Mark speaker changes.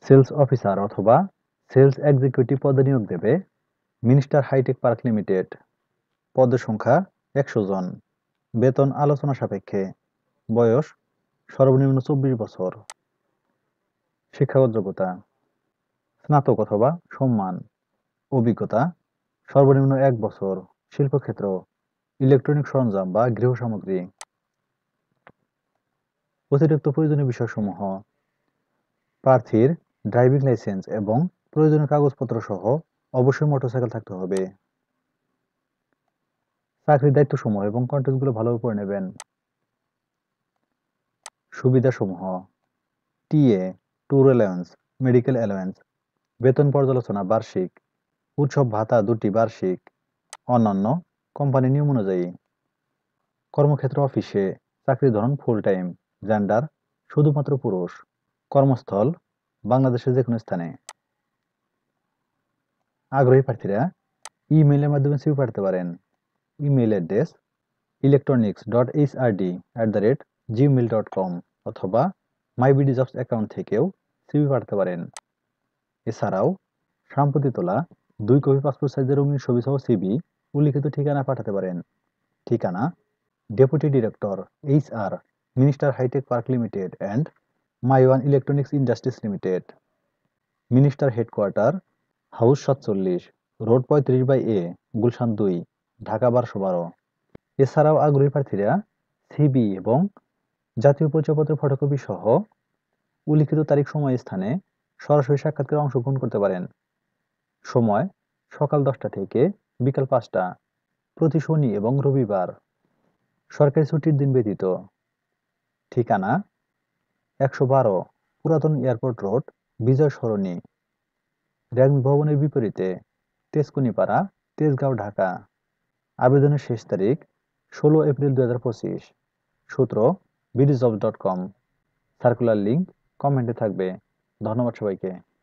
Speaker 1: Sales officer অথবা sales executive পদে নিয়োগ দেবে মিনিস্টার হাইটেক পার্ক লিমিটেড। পদের সংখ্যা ১০০ জন। বেতন আলোচনা সাপেক্ষে। বয়স সর্বনিম্ন ২৪ বছর। শিক্ষাগত যোগ্যতা স্নাতক অথবা সম্মান। অভিজ্ঞতা সর্বনিম্ন ১ বছর। শিল্পক্ষেত্র ইলেকট্রনিক সরঞ্জাম বা গৃহ সামগ্রী। অতিরিক্ত প্রয়োজনীয় বিষয়সমূহ প্রার্থীর ড্রাইভিং লাইসেন্স এবং প্রয়োজনীয় কাগজপত্র সহ অবশ্যই মোটরসাইকেল থাকতে হবে। চাকরির দায়িত্বসমূহ এবং কন্টেন্টগুলো ভালোভাবে পড়ে নেবেন। সুবিধাসমূহ TA, tour allowance, medical allowance, বেতন পর্যালোচনা বার্ষিক, উৎসব ভাতা ২টি বার্ষিক, অন্যান্য কোম্পানি নিয়ম অনুযায়ী। কর্মক্ষেত্র অফিসে, চাকরির ধরন ফুল টাইম, জেন্ডার শুধুমাত্র পুরুষ, কর্মস্থল বাংলাদেশের যে কোনো স্থানে। আগ্রহী প্রার্থীরা ইমেইলের মাধ্যমে সিভি পাঠাতে পারেন। ইমেইল অ্যাড্রেস electronics.hrd@gmail.com অথবা মাইবিডিজবস অ্যাকাউন্ট থেকেও সিভি পাঠাতে পারেন। এছাড়াও সাম্প্রতি তোলা ২ কপি পাসপোর্ট সাইজের রঙিন ছবি সহ সিভি উল্লিখিত ঠিকানা পাঠাতে পারেন। ঠিকানা deputy director HR, Minister hi tech park limited and MyOne electronics industries limited, Minister headquarter, house ৪৭, road ৩৫/A, গুলশান ২, ঢাকা ১২১২। এছাড়াও আগ্রহী প্রার্থীরা সিভি এবং জাতীয় পরিচয়পত্রের ফটোকপি সহ উল্লিখিত তারিখ সময় স্থানে সরাসরি সাক্ষাৎকারে অংশগ্রহণ করতে পারেন। সময় সকাল ১০টা থেকে বিকাল ৫টা, প্রতি শনি এবং রবিবার, সরকারি ছুটির দিন ব্যতীত। ঠিকানা ১১২ পুরাতন এয়ারপোর্ট রোড, বিজয় সরণি, র্যাঙ্ক ভবনের বিপরীতে, তেজকুনিপাড়া, তেজগাঁও, ঢাকা। আবেদনের শেষ তারিখ ১৬ এপ্রিল ২০২৫। সূত্র বিডিজবস.com। সার্কুলার লিংক কমেন্টে থাকবে। ধন্যবাদ সবাইকে।